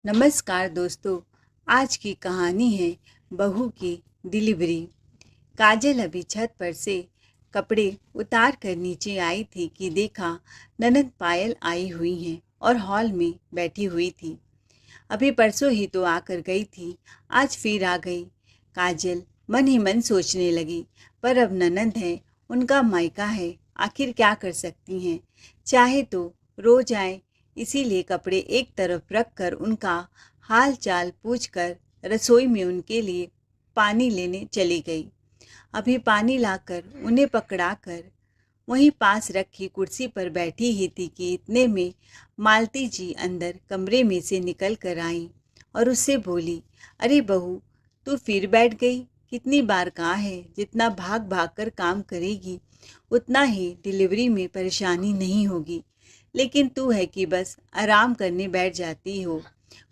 नमस्कार दोस्तों। आज की कहानी है बहू की डिलीवरी। काजल अभी छत पर से कपड़े उतार कर नीचे आई थी कि देखा ननद पायल आई हुई हैं और हॉल में बैठी हुई थी। अभी परसों ही तो आकर गई थी, आज फिर आ गई। काजल मन ही मन सोचने लगी, पर अब ननद है, उनका मायका है, आखिर क्या कर सकती हैं। चाहे तो रोज आए। इसीलिए कपड़े एक तरफ रख कर उनका हाल चाल पूछकर रसोई में उनके लिए पानी लेने चली गई। अभी पानी लाकर उन्हें पकड़ाकर वहीं पास रखी कुर्सी पर बैठी ही थी कि इतने में मालती जी अंदर कमरे में से निकल कर आई और उससे बोली, अरे बहू, तू फिर बैठ गई। कितनी बार कहा है, जितना भाग भाग कर काम करेगी उतना ही डिलीवरी में परेशानी नहीं होगी, लेकिन तू है कि बस आराम करने बैठ जाती हो,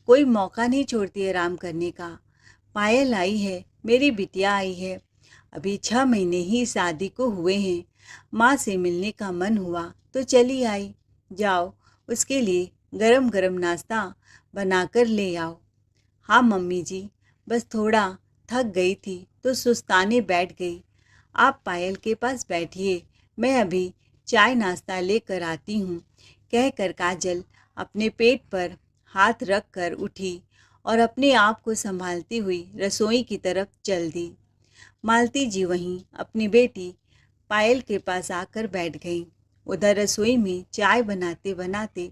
कोई मौका नहीं छोड़ती आराम करने का। पायल आई है, मेरी बिटिया आई है, अभी 6 महीने ही शादी को हुए हैं। माँ से मिलने का मन हुआ तो चली आई। जाओ, उसके लिए गरम गरम नाश्ता बनाकर ले आओ। हाँ मम्मी जी, बस थोड़ा थक गई थी तो सुस्ताने बैठ गई। आप पायल के पास बैठिए, मैं अभी चाय नाश्ता लेकर आती हूँ, कहकर काजल अपने पेट पर हाथ रख कर उठी और अपने आप को संभालती हुई रसोई की तरफ चल दी। मालती जी वहीं अपनी बेटी पायल के पास आकर बैठ गईं। उधर रसोई में चाय बनाते बनाते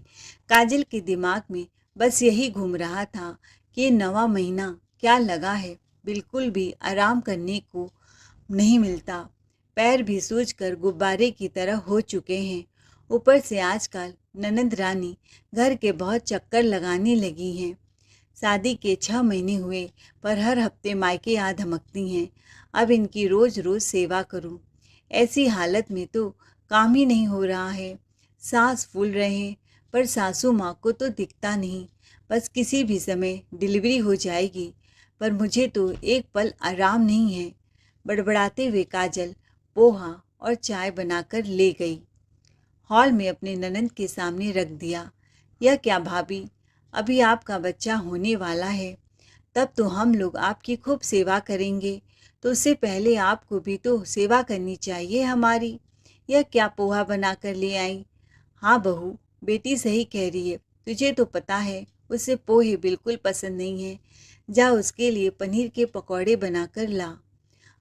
काजल के दिमाग में बस यही घूम रहा था कि ये नवा महीना क्या लगा है, बिल्कुल भी आराम करने को नहीं मिलता। पैर भी सूजकर गुब्बारे की तरह हो चुके हैं। ऊपर से आजकल ननद रानी घर के बहुत चक्कर लगाने लगी हैं। शादी के 6 महीने हुए पर हर हफ्ते मायके आ धमकती हैं। अब इनकी रोज़ रोज़ सेवा करूं, ऐसी हालत में तो काम ही नहीं हो रहा है। सांस फूल रहे हैं पर सासू माँ को तो दिखता नहीं, बस किसी भी समय डिलीवरी हो जाएगी, पर मुझे तो एक पल आराम नहीं है। बड़बड़ाते हुए काजल पोहा और चाय बनाकर ले गई। हॉल में अपने ननद के सामने रख दिया। यह क्या भाभी, अभी आपका बच्चा होने वाला है, तब तो हम लोग आपकी खूब सेवा करेंगे, तो उससे पहले आपको भी तो सेवा करनी चाहिए हमारी। यह क्या पोहा बनाकर ले आई। हाँ बहू, बेटी सही कह रही है, तुझे तो पता है उसे पोहे बिल्कुल पसंद नहीं है। जा उसके लिए पनीर के पकौड़े बनाकर ला।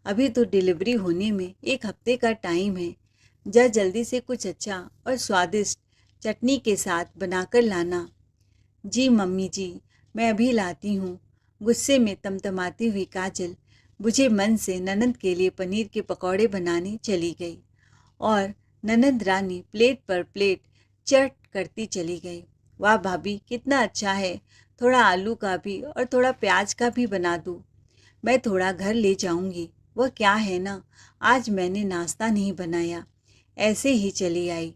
अभी तो डिलीवरी होने में 1 हफ्ते का टाइम है। जा जल्दी से कुछ अच्छा और स्वादिष्ट चटनी के साथ बनाकर लाना। जी मम्मी जी, मैं अभी लाती हूँ। गुस्से में तमतमाती हुई काजल बुझे मन से ननद के लिए पनीर के पकौड़े बनाने चली गई और ननद रानी प्लेट पर प्लेट चट करती चली गई। वाह भाभी, कितना अच्छा है, थोड़ा आलू का भी और थोड़ा प्याज का भी बना दूँ। मैं थोड़ा घर ले जाऊंगी। वह क्या है ना, आज मैंने नाश्ता नहीं बनाया, ऐसे ही चली आई,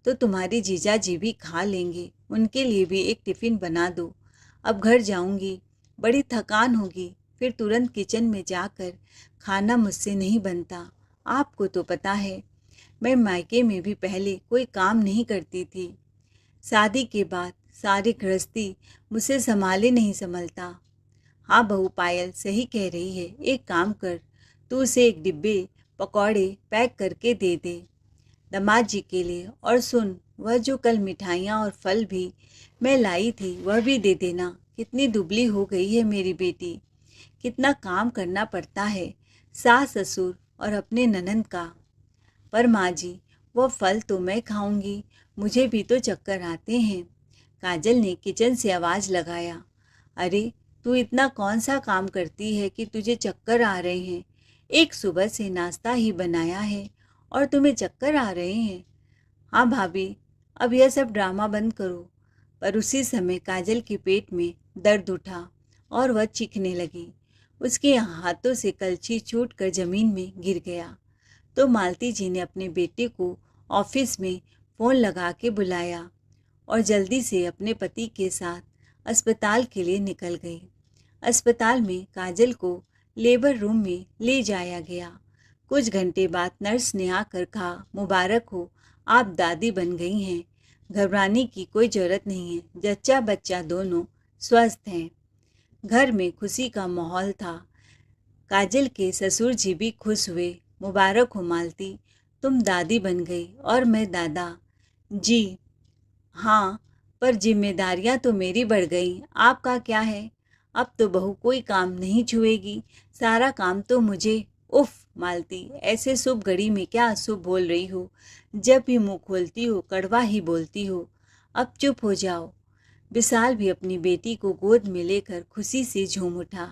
तो तुम्हारी जीजा जी भी खा लेंगे, उनके लिए भी एक टिफ़िन बना दो। अब घर जाऊंगी, बड़ी थकान होगी, फिर तुरंत किचन में जाकर खाना मुझसे नहीं बनता। आपको तो पता है, मैं मायके में भी पहले कोई काम नहीं करती थी। शादी के बाद सारी गृहस्थी मुझसे संभाले नहीं संभलता। हाँ बहू पायल सही कह रही है, एक काम कर, तू उसे एक डिब्बे पकौड़े पैक करके दे दे दामाद जी के लिए। और सुन, वह जो कल मिठाइयाँ और फल भी मैं लाई थी वह भी दे देना। कितनी दुबली हो गई है मेरी बेटी, कितना काम करना पड़ता है, सास ससुर और अपने ननद का। पर माँ जी, वो फल तो मैं खाऊंगी, मुझे भी तो चक्कर आते हैं। काजल ने किचन से आवाज़ लगाया। अरे, तू इतना कौन सा काम करती है कि तुझे चक्कर आ रहे हैं। एक सुबह से नाश्ता ही बनाया है और तुम्हें चक्कर आ रहे हैं। हाँ भाभी, अब यह सब ड्रामा बंद करो। पर उसी समय काजल के पेट में दर्द उठा और वह चीखने लगी। उसके हाथों से कलछी छूटकर ज़मीन में गिर गया। तो मालती जी ने अपने बेटे को ऑफिस में फ़ोन लगा के बुलाया और जल्दी से अपने पति के साथ अस्पताल के लिए निकल गई। अस्पताल में काजल को लेबर रूम में ले जाया गया। कुछ घंटे बाद नर्स ने आकर कहा, मुबारक हो, आप दादी बन गई हैं। घबराने की कोई ज़रूरत नहीं है, जच्चा बच्चा दोनों स्वस्थ हैं। घर में खुशी का माहौल था। काजल के ससुर जी भी खुश हुए। मुबारक हो मालती, तुम दादी बन गई और मैं दादा। जी हाँ, पर जिम्मेदारियां तो मेरी बढ़ गई। आपका क्या है? अब तो बहू कोई काम नहीं छुएगी, सारा काम तो मुझे। उफ मालती, ऐसे शुभ घड़ी में क्या अशुभ बोल रही हो? जब भी मुंह खोलती हो कड़वा ही बोलती हो। अब चुप हो जाओ। विशाल भी अपनी बेटी को गोद में लेकर खुशी से झूम उठा।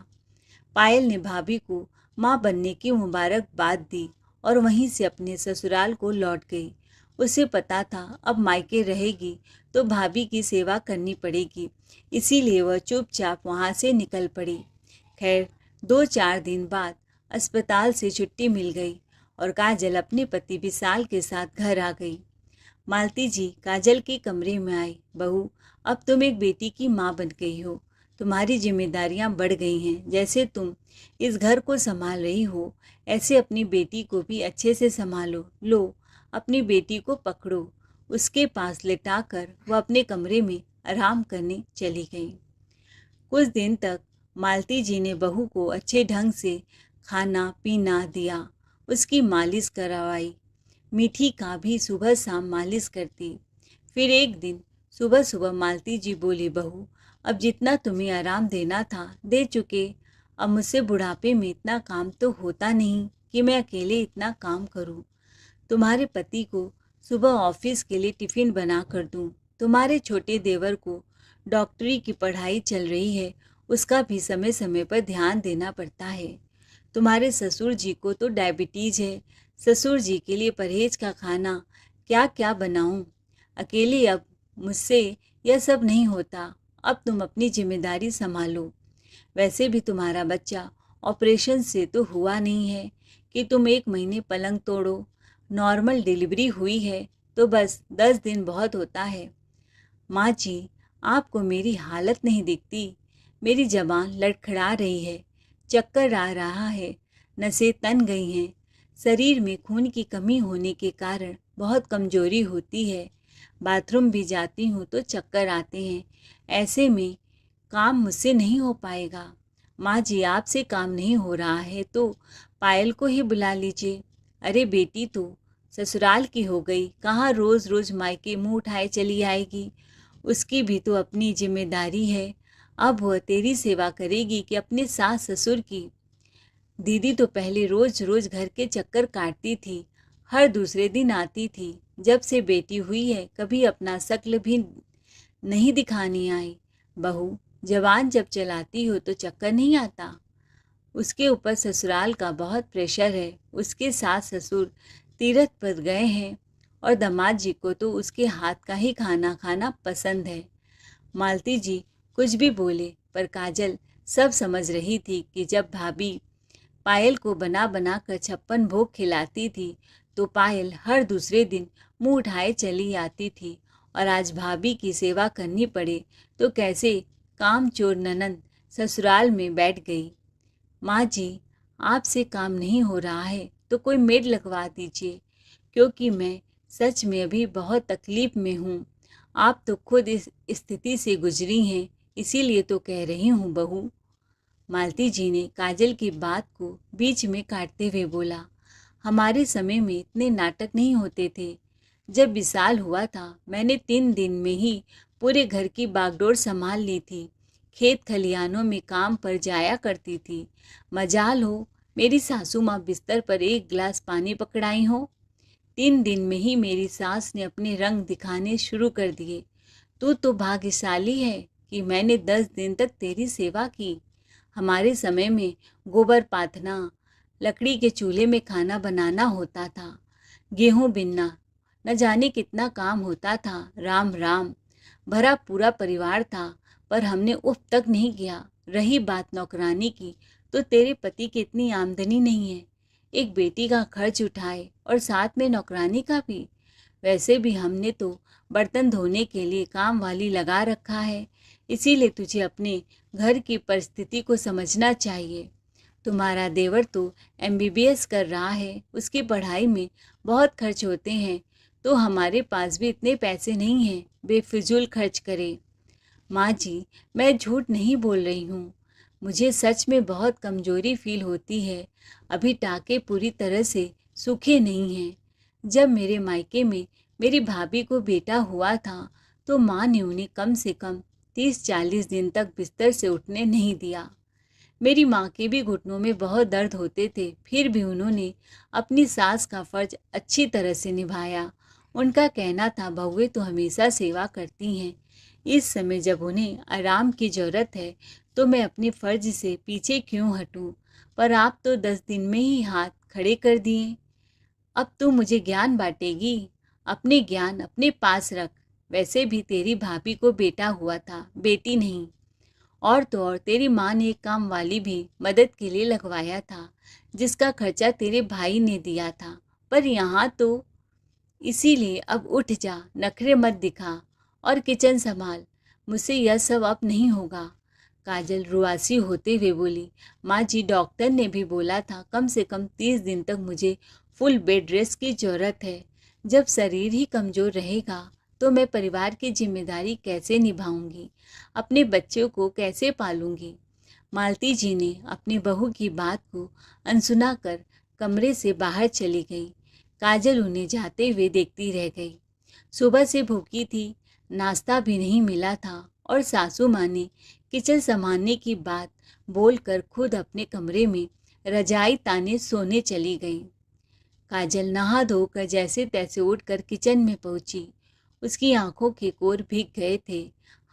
पायल ने भाभी को माँ बनने की मुबारकबाद दी और वहीं से अपने ससुराल को लौट गई। उसे पता था अब मायके रहेगी तो भाभी की सेवा करनी पड़ेगी, इसीलिए वह चुपचाप वहाँ से निकल पड़ी। खैर 2-4 दिन बाद अस्पताल से छुट्टी मिल गई और काजल अपने पति विशाल के साथ घर आ गई। मालती जी काजल के कमरे में आई। बहू, अब तुम एक बेटी की माँ बन गई हो। तुम्हारी जिम्मेदारियां बढ़ गई हैं। जैसे तुम इस घर को संभाल रही हो, ऐसे अपनी बेटी को भी अच्छे से संभालो। लो, अपनी बेटी को पकड़ो। उसके पास लिटाकर वह अपने कमरे में आराम करने चली गई। कुछ दिन तक मालती जी ने बहू को अच्छे ढंग से खाना पीना दिया, उसकी मालिश करवाई। मीठी का भी सुबह शाम मालिश करती। फिर एक दिन सुबह सुबह मालती जी बोली, बहू अब जितना तुम्हें आराम देना था दे चुके। अब मुझसे बुढ़ापे में इतना काम तो होता नहीं कि मैं अकेले इतना काम करूं। तुम्हारे पति को सुबह ऑफिस के लिए टिफ़िन बना कर दूं। तुम्हारे छोटे देवर को डॉक्टरी की पढ़ाई चल रही है, उसका भी समय समय पर ध्यान देना पड़ता है। तुम्हारे ससुर जी को तो डायबिटीज़ है, ससुर जी के लिए परहेज का खाना क्या क्या बनाऊं। अकेले अब मुझसे यह सब नहीं होता। अब तुम अपनी जिम्मेदारी संभालो। वैसे भी तुम्हारा बच्चा ऑपरेशन से तो हुआ नहीं है कि तुम 1 महीने पलंग तोड़ो। नॉर्मल डिलीवरी हुई है तो बस 10 दिन बहुत होता है। माँ जी, आपको मेरी हालत नहीं दिखती? मेरी ज़बान लड़खड़ा रही है, चक्कर आ रहा है, नसें तन गई हैं। शरीर में खून की कमी होने के कारण बहुत कमजोरी होती है। बाथरूम भी जाती हूँ तो चक्कर आते हैं। ऐसे में काम मुझसे नहीं हो पाएगा। माँ जी, आपसे काम नहीं हो रहा है तो पायल को ही बुला लीजिए। अरे बेटी, तो ससुराल की हो गई, कहाँ रोज़ रोज़ मायके मुंह उठाए चली आएगी। उसकी भी तो अपनी जिम्मेदारी है। अब वह तेरी सेवा करेगी कि अपने सास ससुर की? दीदी तो पहले रोज रोज घर के चक्कर काटती थी, हर दूसरे दिन आती थी। जब से बेटी हुई है कभी अपना शक्ल भी नहीं दिखानी आई। बहू, जवान जब चलाती हो तो चक्कर नहीं आता? उसके ऊपर ससुराल का बहुत प्रेशर है। उसके सास ससुर तीरथ पर गए हैं और दामाद जी को तो उसके हाथ का ही खाना खाना पसंद है। मालती जी कुछ भी बोले पर काजल सब समझ रही थी कि जब भाभी पायल को बना बना कर 56 भोग खिलाती थी तो पायल हर दूसरे दिन मुंह उठाए चली आती थी, और आज भाभी की सेवा करनी पड़े तो कैसे कामचोर ननंद ससुराल में बैठ गई। माँ जी, आपसे काम नहीं हो रहा है तो कोई मेड लगवा दीजिए, क्योंकि मैं सच में अभी बहुत तकलीफ में हूँ। आप तो खुद इस स्थिति से गुजरी हैं, इसीलिए तो कह रही हूँ बहू। मालती जी ने काजल की बात को बीच में काटते हुए बोला, हमारे समय में इतने नाटक नहीं होते थे। जब विशाल हुआ था मैंने 3 दिन में ही पूरे घर की बागडोर संभाल ली थी। खेत खलिहानों में काम पर जाया करती थी। मजाल हो मेरी सासू माँ बिस्तर पर 1 गिलास पानी पकड़ाई हो। 3 दिन में ही मेरी सास ने अपने रंग दिखाने शुरू कर दिए। तू तो भाग्यशाली है कि मैंने 10 दिन तक तेरी सेवा की। हमारे समय में गोबर पाथना, लकड़ी के चूल्हे में खाना बनाना होता था, गेहूं बिनना, न जाने कितना काम होता था। राम राम, भरा पूरा परिवार था, पर हमने उफ तक नहीं किया। रही बात नौकरानी की, तो तेरे पति की इतनी आमदनी नहीं है, एक बेटी का खर्च उठाए और साथ में नौकरानी का भी। वैसे भी हमने तो बर्तन धोने के लिए काम वाली लगा रखा है, इसीलिए तुझे अपने घर की परिस्थिति को समझना चाहिए। तुम्हारा देवर तो MBBS कर रहा है, उसकी पढ़ाई में बहुत खर्च होते हैं, तो हमारे पास भी इतने पैसे नहीं हैं बेफिजूल खर्च करे। माँ जी, मैं झूठ नहीं बोल रही हूँ। मुझे सच में बहुत कमज़ोरी फ़ील होती है। अभी टाँके पूरी तरह से सूखे नहीं हैं। जब मेरे मायके में मेरी भाभी को बेटा हुआ था, तो माँ ने उन्हें कम से कम 30-40 दिन तक बिस्तर से उठने नहीं दिया। मेरी माँ के भी घुटनों में बहुत दर्द होते थे, फिर भी उन्होंने अपनी सास का फ़र्ज अच्छी तरह से निभाया। उनका कहना था, बहुएं तो हमेशा सेवा करती हैं। इस समय जब उन्हें आराम की ज़रूरत है, तो मैं अपने फ़र्ज से पीछे क्यों हटूं? पर आप तो 10 दिन में ही हाथ खड़े कर दिए। अब तू मुझे ज्ञान बांटेगी? अपने ज्ञान अपने पास रख। वैसे भी तेरी भाभी को बेटा हुआ था, बेटी नहीं। और तो और तेरी माँ ने एक काम वाली भी मदद के लिए लगवाया था, जिसका खर्चा तेरे भाई ने दिया था। पर यहाँ तो इसीलिए अब उठ जा, नखरे मत दिखा और किचन संभाल। मुझसे यह सब अब नहीं होगा। काजल रुआसी होते हुए बोली, माँ जी, डॉक्टर ने भी बोला था कम से कम 30 दिन तक मुझे फुल बेड रेस्ट की ज़रूरत है। जब शरीर ही कमज़ोर रहेगा तो मैं परिवार की जिम्मेदारी कैसे निभाऊंगी? अपने बच्चों को कैसे पालूंगी? मालती जी ने अपनी बहू की बात को अनसुना कर कमरे से बाहर चली गई। काजल उन्हें जाते हुए देखती रह गई। सुबह से भूखी थी, नाश्ता भी नहीं मिला था और सासू माँ ने किचन संभालने की बात बोलकर खुद अपने कमरे में रजाई ताने सोने चली गई। काजल नहा धोकर जैसे तैसे उठकर किचन में पहुंची। उसकी आंखों के कोर भीग गए थे,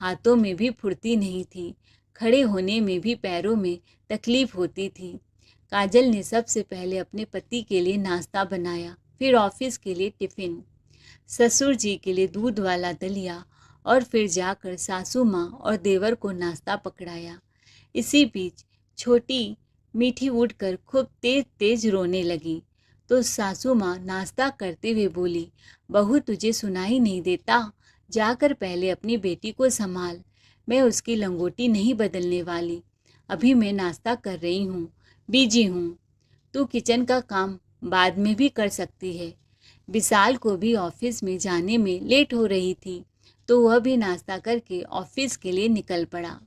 हाथों में भी फुर्ती नहीं थी, खड़े होने में भी पैरों में तकलीफ होती थी। काजल ने सबसे पहले अपने पति के लिए नाश्ता बनाया, फिर ऑफिस के लिए टिफ़िन, ससुर जी के लिए दूध वाला दलिया और फिर जाकर सासू माँ और देवर को नाश्ता पकड़ाया। इसी बीच छोटी मीठी उठकर खूब तेज तेज रोने लगी, तो सासू माँ नाश्ता करते हुए बोली, बहू तुझे सुनाई नहीं देता? जाकर पहले अपनी बेटी को संभाल। मैं उसकी लंगोटी नहीं बदलने वाली। अभी मैं नाश्ता कर रही हूँ, बिजी हूँ। तू किचन का काम बाद में भी कर सकती है। विशाल को भी ऑफिस में जाने में लेट हो रही थी, तो वह भी नाश्ता करके ऑफिस के लिए निकल पड़ा।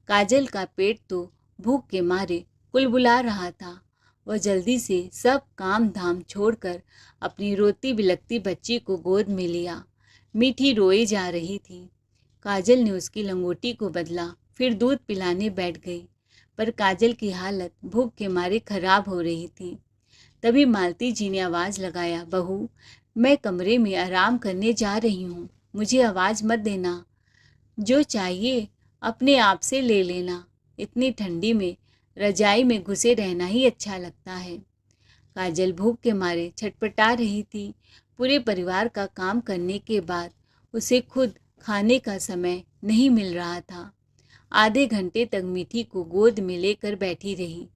काजल का पेट तो भूख के मारे कुलबुला रहा था। वह जल्दी से सब काम धाम छोड़कर अपनी रोती बिलखती बच्ची को गोद में लिया। मीठी रोई जा रही थी। काजल ने उसकी लंगोटी को बदला, फिर दूध पिलाने बैठ गई। पर काजल की हालत भूख के मारे खराब हो रही थी। तभी मालती जी ने आवाज़ लगाया, बहू, मैं कमरे में आराम करने जा रही हूँ, मुझे आवाज़ मत देना। जो चाहिए अपने आप से ले लेना। इतनी ठंडी में रजाई में घुसे रहना ही अच्छा लगता है। काजल भूख के मारे छटपटा रही थी। पूरे परिवार का काम करने के बाद उसे खुद खाने का समय नहीं मिल रहा था। आधे घंटे तक मीठी को गोद में लेकर बैठी रही।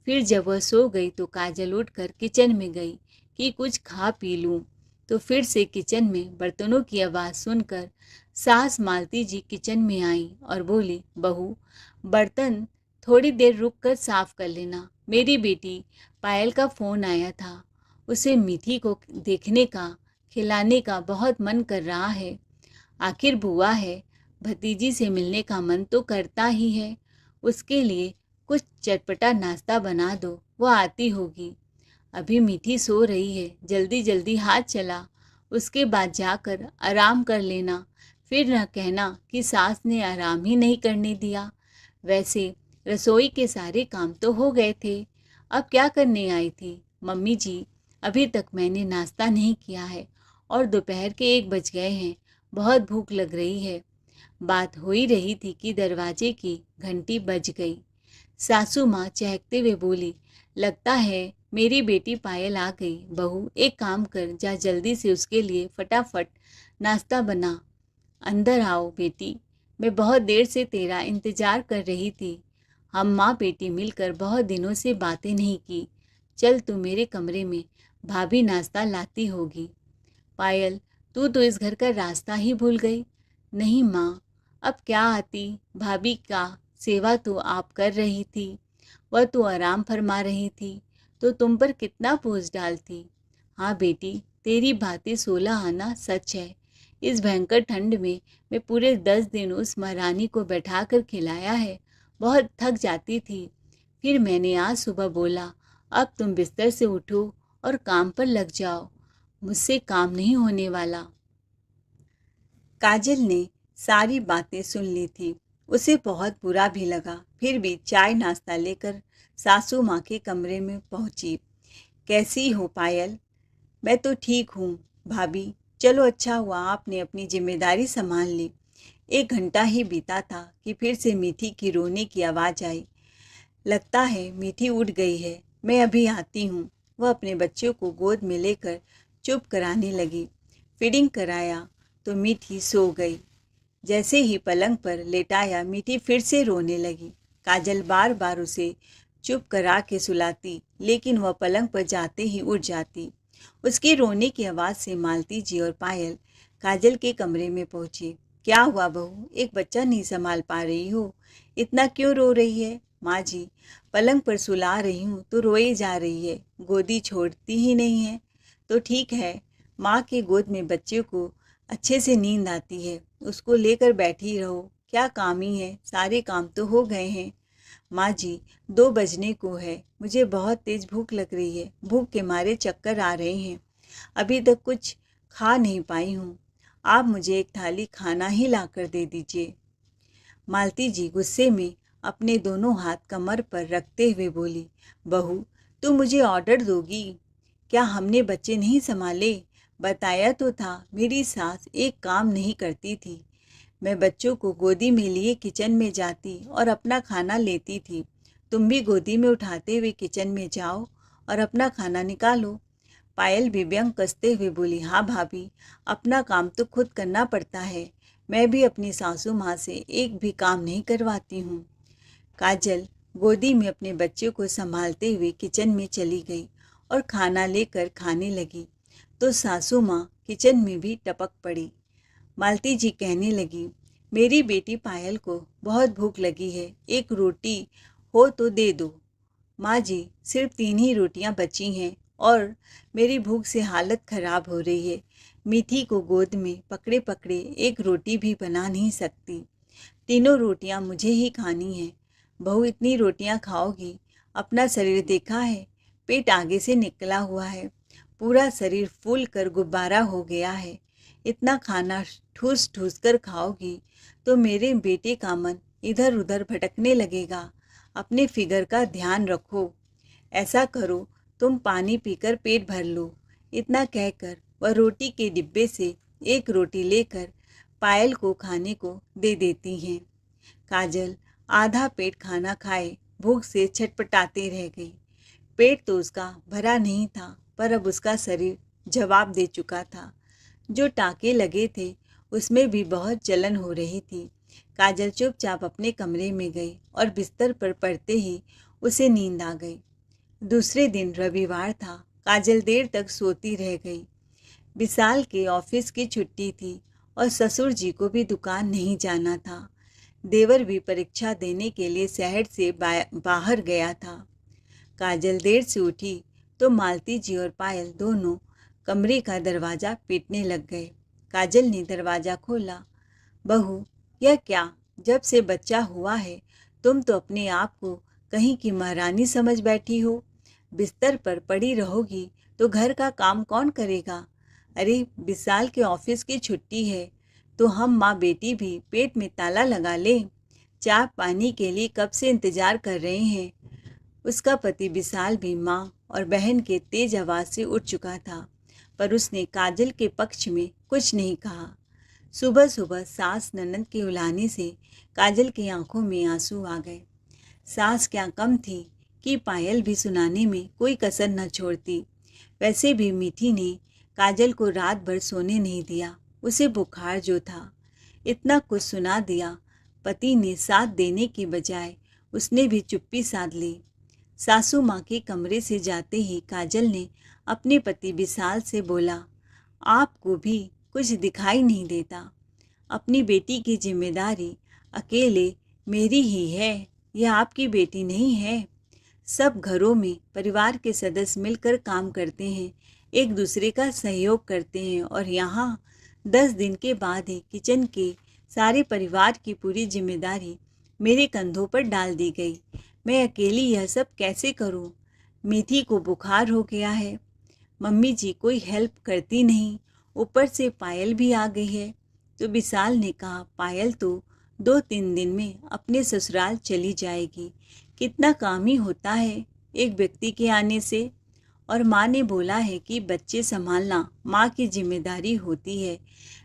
फिर जब वह सो गई तो काजल उठकर किचन में गई कि कुछ खा पी लूं। तो फिर से किचन में बर्तनों की आवाज़ सुनकर सास मालती जी किचन में आई और बोली, बहू, बर्तन थोड़ी देर रुक कर साफ कर लेना। मेरी बेटी पायल का फ़ोन आया था। उसे मीठी को देखने का, खिलाने का बहुत मन कर रहा है। आखिर बुआ है, भतीजी से मिलने का मन तो करता ही है। उसके लिए कुछ चटपटा नाश्ता बना दो, वो आती होगी। अभी मीठी सो रही है, जल्दी जल्दी हाथ चला, उसके बाद जाकर आराम कर लेना। फिर न कहना कि सास ने आराम ही नहीं करने दिया। वैसे रसोई के सारे काम तो हो गए थे, अब क्या करने आई थी? मम्मी जी, अभी तक मैंने नाश्ता नहीं किया है और दोपहर के 1 बज गए हैं, बहुत भूख लग रही है। बात हो ही रही थी कि दरवाजे की घंटी बज गई। सासू माँ चहकते हुए बोली, लगता है मेरी बेटी पायल आ गई। बहू, एक काम कर, जा जल्दी से उसके लिए फटाफट नाश्ता बना। अंदर आओ बेटी, मैं बहुत देर से तेरा इंतजार कर रही थी। हम माँ बेटी मिलकर बहुत दिनों से बातें नहीं की। चल तू मेरे कमरे में, भाभी नाश्ता लाती होगी। पायल, तू तो इस घर का रास्ता ही भूल गई। नहीं माँ, अब क्या आती, भाभी का सेवा तो आप कर रही थी, वह तो आराम फरमा रही थी, तो तुम पर कितना बोझ डालती। हाँ बेटी, तेरी बातें 16 आना सच है। इस भयंकर ठंड में मैं पूरे 10 दिन उस महारानी को बैठा कर खिलाया है। बहुत थक जाती थी। फिर मैंने आज सुबह बोला, अब तुम बिस्तर से उठो और काम पर लग जाओ, मुझसे काम नहीं होने वाला। काजल ने सारी बातें सुन ली थी। उसे बहुत बुरा भी लगा। फिर भी चाय नाश्ता लेकर सासू माँ के कमरे में पहुंची। कैसी हो पायल? मैं तो ठीक हूँ भाभी। चलो अच्छा हुआ आपने अपनी जिम्मेदारी संभाल ली। 1 घंटा ही बीता था कि फिर से मीठी की रोने की आवाज़ आई। लगता है मीठी उठ गई है, मैं अभी आती हूँ। वह अपने बच्चों को गोद में लेकर चुप कराने लगी। फीडिंग कराया तो मीठी सो गई। जैसे ही पलंग पर लेटाया, मीठी फिर से रोने लगी। काजल बार बार उसे चुप करा के सुलाती, लेकिन वह पलंग पर जाते ही उठ जाती। उसके रोने की आवाज़ से मालती जी और पायल काजल के कमरे में पहुंची। क्या हुआ बहू, एक बच्चा नहीं संभाल पा रही हो? इतना क्यों रो रही है? माँ जी, पलंग पर सुला रही हूँ तो रोए जा रही है, गोदी छोड़ती ही नहीं है। तो ठीक है, माँ के गोद में बच्चे को अच्छे से नींद आती है, उसको लेकर बैठी रहो। क्या काम ही है, सारे काम तो हो गए हैं। माँ जी, 2 बजने को है, मुझे बहुत तेज भूख लग रही है, भूख के मारे चक्कर आ रहे हैं। अभी तक कुछ खा नहीं पाई हूँ, आप मुझे एक थाली खाना ही ला कर दे दीजिए। मालती जी गुस्से में अपने दोनों हाथ कमर पर रखते हुए बोली, बहू तुम मुझे ऑर्डर दोगी? क्या हमने बच्चे नहीं संभाले? बताया तो था, मेरी सास एक काम नहीं करती थी। मैं बच्चों को गोदी में लिए किचन में जाती और अपना खाना लेती थी। तुम भी गोदी में उठाते हुए किचन में जाओ और अपना खाना निकालो। पायल भी व्यंग कसते हुए बोली, हाँ भाभी, अपना काम तो खुद करना पड़ता है। मैं भी अपनी सासू माँ से एक भी काम नहीं करवाती हूँ। काजल गोदी में अपने बच्चे को संभालते हुए किचन में चली गई और खाना लेकर खाने लगी तो सासू माँ किचन में भी टपक पड़ी। मालती जी कहने लगी, मेरी बेटी पायल को बहुत भूख लगी है, एक रोटी हो तो दे दो। माँ जी, सिर्फ 3 ही रोटियाँ बची हैं और मेरी भूख से हालत खराब हो रही है। मीठी को गोद में पकड़े पकड़े एक रोटी भी बना नहीं सकती। तीनों रोटियाँ मुझे ही खानी हैं। बहू इतनी रोटियाँ खाओगी? अपना शरीर देखा है, पेट आगे से निकला हुआ है, पूरा शरीर फूल कर गुब्बारा हो गया है। इतना खाना ठूस ठूस कर खाओगी तो मेरे बेटे का मन इधर उधर भटकने लगेगा। अपने फिगर का ध्यान रखो। ऐसा करो, तुम पानी पीकर पेट भर लो। इतना कहकर वह रोटी के डिब्बे से एक रोटी लेकर पायल को खाने को दे देती हैं। काजल आधा पेट खाना खाए भूख से छटपटाते रह गई। पेट तो उसका भरा नहीं था, पर अब उसका शरीर जवाब दे चुका था। जो टाँके लगे थे उसमें भी बहुत जलन हो रही थी। काजल चुपचाप अपने कमरे में गई और बिस्तर पर पड़ते ही उसे नींद आ गई। दूसरे दिन रविवार था। काजल देर तक सोती रह गई। विशाल के ऑफिस की छुट्टी थी और ससुर जी को भी दुकान नहीं जाना था। देवर भी परीक्षा देने के लिए शहर से बाहर गया था। काजल देर से उठी तो मालती जी और पायल दोनों कमरे का दरवाज़ा पीटने लग गए। काजल ने दरवाज़ा खोला। बहू, यह क्या? जब से बच्चा हुआ है तुम तो अपने आप को कहीं की महारानी समझ बैठी हो। बिस्तर पर पड़ी रहोगी तो घर का काम कौन करेगा? अरे विशाल के ऑफिस की छुट्टी है तो हम माँ बेटी भी पेट में ताला लगा लें। चाय पानी के लिए कब से इंतजार कर रहे हैं। उसका पति विशाल भी माँ और बहन के तेज आवाज़ से उठ चुका था, पर उसने काजल के पक्ष में कुछ नहीं कहा। सुबह सुबह सास ननद के उलाहने से काजल की आंखों में आंसू आ गए। सास क्या कम थी कि पायल भी सुनाने में कोई कसर न छोड़ती। वैसे भी मीठी ने काजल को रात भर सोने नहीं दिया। उसे बुखार जो था, इतना कुछ सुना दिया। पति ने साथ देने के बजाय उसने भी चुप्पी साध ली। सासू माँ के कमरे से जाते ही काजल ने अपने पति विशाल से बोला, आपको भी कुछ दिखाई नहीं देता? अपनी बेटी की जिम्मेदारी अकेले मेरी ही है, यह आपकी बेटी नहीं है। सब घरों में परिवार के सदस्य मिलकर काम करते हैं, एक दूसरे का सहयोग करते हैं, और यहाँ 10 दिन के बाद ही किचन के सारे परिवार की पूरी जिम्मेदारी मेरे कंधों पर डाल दी गई। मैं अकेली यह सब कैसे करूं? मीठी को बुखार हो गया है, मम्मी जी कोई हेल्प करती नहीं, ऊपर से पायल भी आ गई है। तो विशाल ने कहा, पायल तो 2-3 दिन में अपने ससुराल चली जाएगी, कितना काम ही होता है एक व्यक्ति के आने से। और माँ ने बोला है कि बच्चे संभालना माँ की जिम्मेदारी होती है।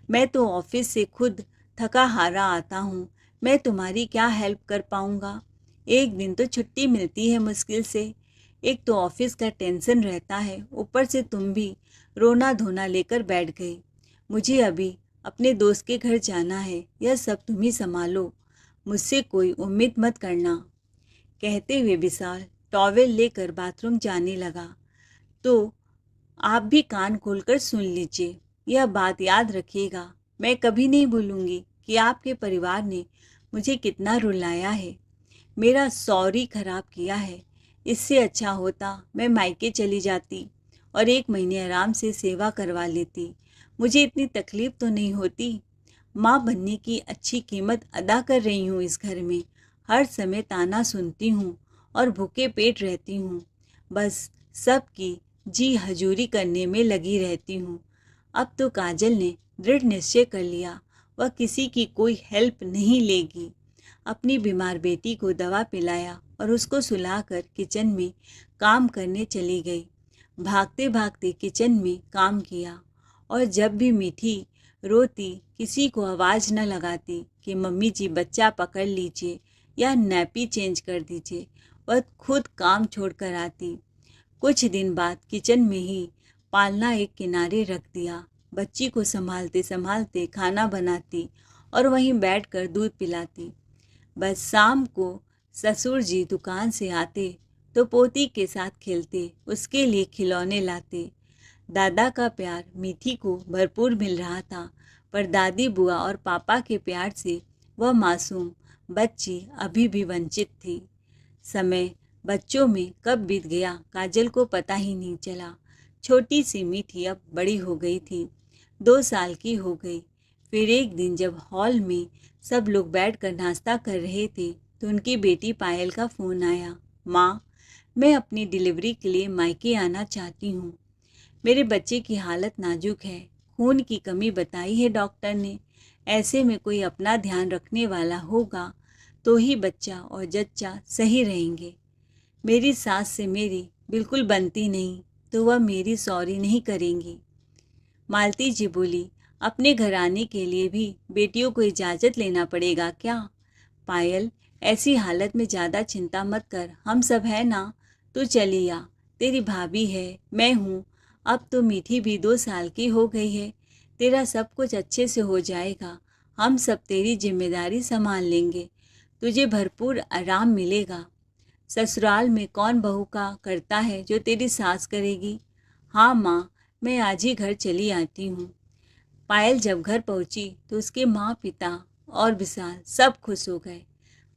मैं तो ऑफिस से खुद थका हारा आता हूँ, मैं तुम्हारी क्या हेल्प कर पाऊँगा? एक दिन तो छुट्टी मिलती है मुश्किल से। एक तो ऑफिस का टेंशन रहता है, ऊपर से तुम भी रोना धोना लेकर बैठ गई। मुझे अभी अपने दोस्त के घर जाना है, यह सब तुम ही संभालो, मुझसे कोई उम्मीद मत करना। कहते हुए विशाल टॉवेल लेकर बाथरूम जाने लगा। तो आप भी कान खोलकर सुन लीजिए, यह बात याद रखिएगा, मैं कभी नहीं भूलूंगी कि आपके परिवार ने मुझे कितना रुलाया है, मेरा सॉरी खराब किया है। इससे अच्छा होता मैं मायके चली जाती और 1 महीने आराम से सेवा करवा लेती, मुझे इतनी तकलीफ तो नहीं होती। माँ बनने की अच्छी कीमत अदा कर रही हूँ इस घर में, हर समय ताना सुनती हूँ और भूखे पेट रहती हूँ, बस सबकी जी हजूरी करने में लगी रहती हूँ। अब तो काजल ने दृढ़ निश्चय कर लिया, वह किसी की कोई हेल्प नहीं लेगी। अपनी बीमार बेटी को दवा पिलाया और उसको सुलाकर किचन में काम करने चली गई। भागते भागते किचन में काम किया और जब भी मीठी रोती किसी को आवाज़ न लगाती कि मम्मी जी बच्चा पकड़ लीजिए या नैपी चेंज कर दीजिए, वह खुद काम छोड़कर आती। कुछ दिन बाद किचन में ही पालना एक किनारे रख दिया, बच्ची को संभालते संभालते खाना बनाती और वहीं बैठकर दूध पिलाती। बस शाम को ससुर जी दुकान से आते तो पोती के साथ खेलते, उसके लिए खिलौने लाते। दादा का प्यार मीठी को भरपूर मिल रहा था, पर दादी बुआ और पापा के प्यार से वह मासूम बच्ची अभी भी वंचित थी। समय बच्चों में कब बीत गया काजल को पता ही नहीं चला। छोटी सी मीठी अब बड़ी हो गई थी, 2 साल की हो गई। फिर एक दिन जब हॉल में सब लोग बैठकर नाश्ता कर रहे थे तो उनकी बेटी पायल का फ़ोन आया। माँ, मैं अपनी डिलीवरी के लिए मायके आना चाहती हूँ, मेरे बच्चे की हालत नाजुक है, खून की कमी बताई है डॉक्टर ने, ऐसे में कोई अपना ध्यान रखने वाला होगा तो ही बच्चा और जच्चा सही रहेंगे। मेरी सास से मेरी बिल्कुल बनती नहीं तो वह मेरी सॉरी नहीं करेंगी। मालती जी बोली, अपने घर आने के लिए भी बेटियों को इजाज़त लेना पड़ेगा क्या? पायल, ऐसी हालत में ज़्यादा चिंता मत कर, हम सब है ना, तू चली आ, तेरी भाभी है, मैं हूँ, अब तो मीठी भी 2 साल की हो गई है, तेरा सब कुछ अच्छे से हो जाएगा, हम सब तेरी जिम्मेदारी संभाल लेंगे, तुझे भरपूर आराम मिलेगा। ससुराल में कौन बहू का करता है जो तेरी सास करेगी? हाँ माँ, मैं आज ही घर चली आती हूँ। पायल जब घर पहुंची तो उसके माँ पिता और विशाल सब खुश हो गए,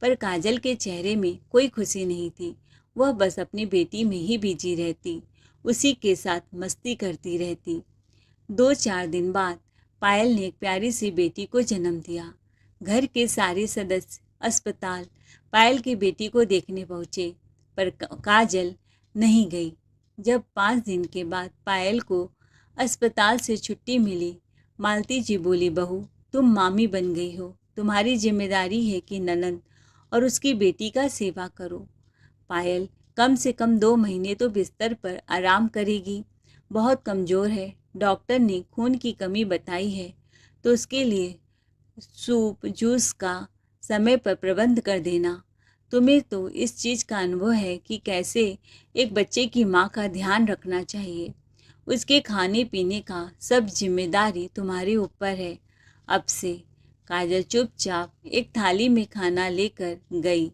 पर काजल के चेहरे में कोई खुशी नहीं थी। वह बस अपनी बेटी में ही बिजी रहती, उसी के साथ मस्ती करती रहती। 2-4 दिन बाद पायल ने एक प्यारी सी बेटी को जन्म दिया। घर के सारे सदस्य अस्पताल पायल की बेटी को देखने पहुँचे, पर काजल नहीं गई। जब 5 दिन के बाद पायल को अस्पताल से छुट्टी मिली, मालती जी बोली, बहू तुम मामी बन गई हो, तुम्हारी जिम्मेदारी है कि ननद और उसकी बेटी का सेवा करो। पायल कम से कम 2 महीने तो बिस्तर पर आराम करेगी, बहुत कमज़ोर है, डॉक्टर ने खून की कमी बताई है, तो उसके लिए सूप जूस का समय पर प्रबंध कर देना। तुम्हें तो इस चीज़ का अनुभव है कि कैसे एक बच्चे की माँ का ध्यान रखना चाहिए, उसके खाने पीने का सब जिम्मेदारी तुम्हारे ऊपर है। अब से काजल चुपचाप एक थाली में खाना लेकर गई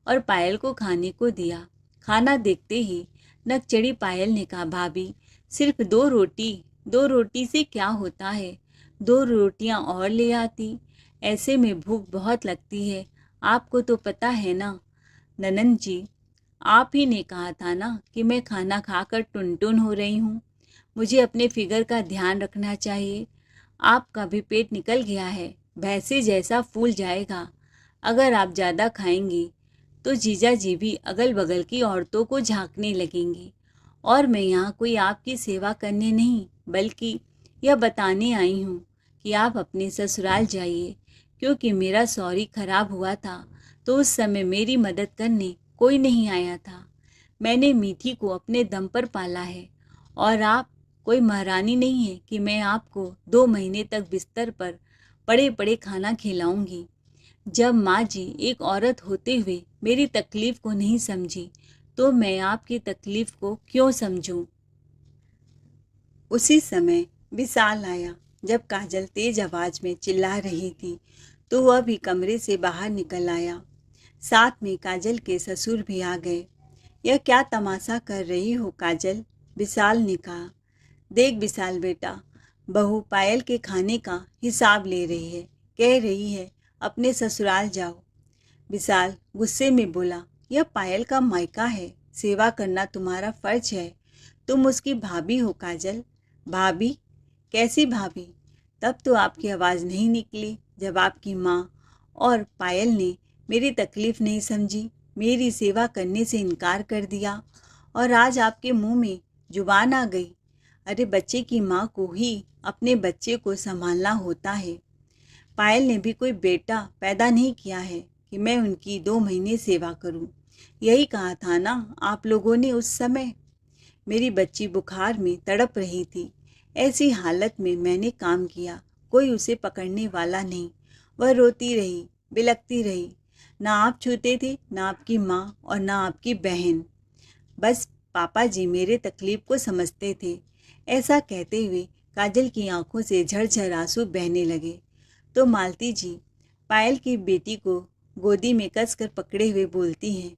और पायल को खाने को दिया। खाना देखते ही नक चढ़ी पायल ने कहा, भाभी सिर्फ 2 रोटी से क्या होता है, 2 रोटियां और ले आती, ऐसे में भूख बहुत लगती है, आपको तो पता है ना। ननंद जी, आप ही ने कहा था ना कि मैं खाना खाकर टुनटुन हो रही हूँ, मुझे अपने फिगर का ध्यान रखना चाहिए, आपका भी पेट निकल गया है, भैंसे जैसा फूल जाएगा। अगर आप ज़्यादा खाएंगी तो जीजा जी भी अगल बगल की औरतों को झांकने लगेंगे। और मैं यहाँ कोई आपकी सेवा करने नहीं, बल्कि यह बताने आई हूँ कि आप अपने ससुराल जाइए, क्योंकि मेरा सौरी खराब हुआ था तो उस समय मेरी मदद करने कोई नहीं आया था। मैंने मीठी को अपने दम पर पाला है, और आप कोई महारानी नहीं है कि मैं आपको 2 महीने तक बिस्तर पर पड़े पड़े खाना खिलाऊंगी। जब माँ जी एक औरत होते हुए मेरी तकलीफ को नहीं समझी, तो मैं आपकी तकलीफ को क्यों समझूं? उसी समय विशाल आया। जब काजल तेज आवाज में चिल्ला रही थी तो वह भी कमरे से बाहर निकल आया। साथ में काजल के ससुर भी आ गए। यह क्या तमाशा कर रही हो काजल? विशाल ने कहा। देख विशाल बेटा, बहू पायल के खाने का हिसाब ले रही है, कह रही है अपने ससुराल जाओ। विशाल गुस्से में बोला, यह पायल का मायका है, सेवा करना तुम्हारा फर्ज है। तुम उसकी भाभी हो काजल। भाभी? कैसी भाभी? तब तो आपकी आवाज़ नहीं निकली जब आपकी माँ और पायल ने मेरी तकलीफ नहीं समझी, मेरी सेवा करने से इनकार कर दिया, और आज आपके मुंह में जुबान आ गई। अरे बच्चे की माँ को ही अपने बच्चे को संभालना होता है। पायल ने भी कोई बेटा पैदा नहीं किया है कि मैं उनकी 2 महीने सेवा करूं। यही कहा था ना आप लोगों ने उस समय। मेरी बच्ची बुखार में तड़प रही थी। ऐसी हालत में मैंने काम किया, कोई उसे पकड़ने वाला नहीं। वह रोती रही, बिलखती रही। ना आप छूते थे, ना आपकी माँ और ना आपकी बहन। बस पापा जी मेरे तकलीफ को समझते थे। ऐसा कहते हुए काजल की आंखों से झरझर आंसू बहने लगे। तो मालती जी पायल की बेटी को गोदी में कसकर पकड़े हुए बोलती हैं,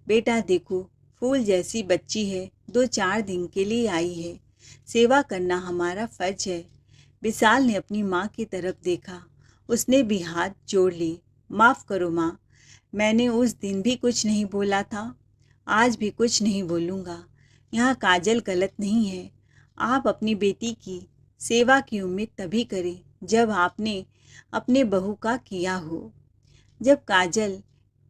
बेटा देखो, फूल जैसी बच्ची है, 2-4 दिन के लिए आई है, सेवा करना हमारा फर्ज है। विशाल ने अपनी माँ की तरफ देखा। उसने भी हाथ जोड़ लिए। माफ़ करो माँ, मैंने उस दिन भी कुछ नहीं बोला था, आज भी कुछ नहीं बोलूँगा। यहाँ काजल गलत नहीं है। आप अपनी बेटी की सेवा की उम्मीद तभी करें जब आपने अपने बहू का किया हो। जब काजल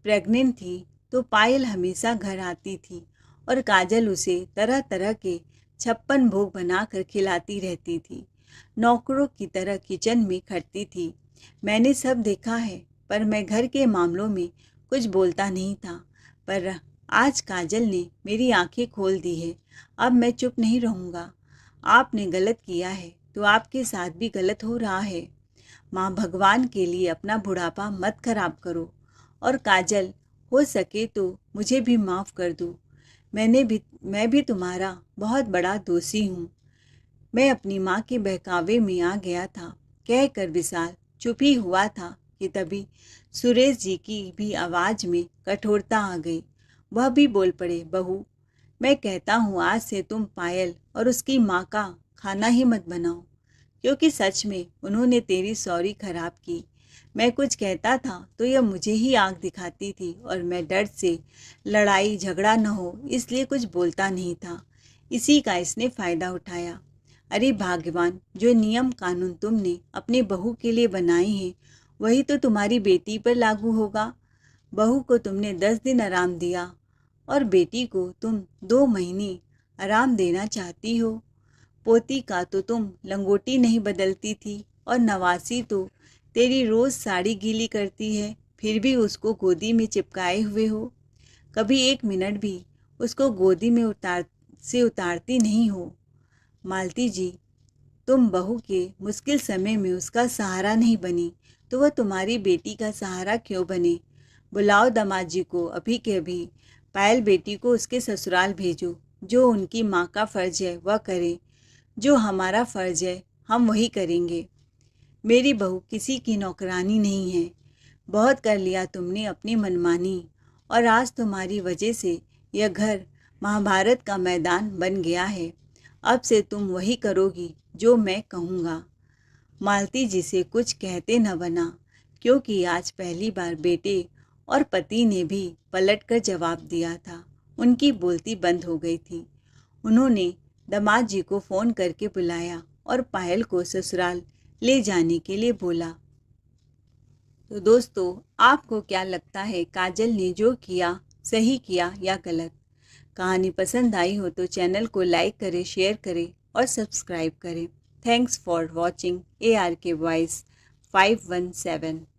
प्रेग्नेंट थी तो पायल हमेशा घर आती थी और काजल उसे तरह तरह के 56 भोग बनाकर खिलाती रहती थी। नौकरों की तरह किचन में खटती थी। मैंने सब देखा है, पर मैं घर के मामलों में कुछ बोलता नहीं था। पर आज काजल ने मेरी आंखें खोल दी है। अब मैं चुप नहीं रहूँगा। आपने गलत किया है तो आपके साथ भी गलत हो रहा है। माँ, भगवान के लिए अपना बुढ़ापा मत खराब करो। और काजल, हो सके तो मुझे भी माफ़ कर दो। मैं भी तुम्हारा बहुत बड़ा दोषी हूँ। मैं अपनी माँ के बहकावे में आ गया था, कहकर विशाल चुप ही हुआ था कि तभी सुरेश जी की भी आवाज़ में कठोरता आ गई। वह भी बोल पड़े, बहू, मैं कहता हूँ आज से तुम पायल और उसकी माँ का खाना ही मत बनाओ, क्योंकि सच में उन्होंने तेरी सौरी खराब की। मैं कुछ कहता था तो यह मुझे ही आंख दिखाती थी, और मैं डर से लड़ाई झगड़ा न हो इसलिए कुछ बोलता नहीं था। इसी का इसने फ़ायदा उठाया। अरे भाग्यवान, जो नियम कानून तुमने अपनी बहू के लिए बनाए हैं वही तो तुम्हारी बेटी पर लागू होगा। बहू को तुमने 10 दिन आराम दिया और बेटी को तुम 2 महीने आराम देना चाहती हो। पोती का तो तुम लंगोटी नहीं बदलती थी, और नवासी तो तेरी रोज़ साड़ी गीली करती है, फिर भी उसको गोदी में चिपकाए हुए हो। कभी 1 मिनट भी उसको गोदी में उतारती नहीं हो। मालती जी, तुम बहू के मुश्किल समय में उसका सहारा नहीं बनी तो वह तुम्हारी बेटी का सहारा क्यों बने? बुलाओ दामाद जी को अभी के अभी। पायल बेटी को उसके ससुराल भेजो। जो उनकी माँ का फ़र्ज है वह करे, जो हमारा फ़र्ज है हम वही करेंगे। मेरी बहू किसी की नौकरानी नहीं है। बहुत कर लिया तुमने अपनी मनमानी, और आज तुम्हारी वजह से यह घर महाभारत का मैदान बन गया है। अब से तुम वही करोगी जो मैं कहूँगा। मालती जी से कुछ कहते न बना, क्योंकि आज पहली बार बेटे और पति ने भी पलटकर जवाब दिया था। उनकी बोलती बंद हो गई थी। उन्होंने दामाद जी को फ़ोन करके बुलाया और पायल को ससुराल ले जाने के लिए बोला। तो दोस्तों, आपको क्या लगता है, काजल ने जो किया सही किया या गलत? कहानी पसंद आई हो तो चैनल को लाइक करें, शेयर करें और सब्सक्राइब करें। Thanks for watching ARK voice 517।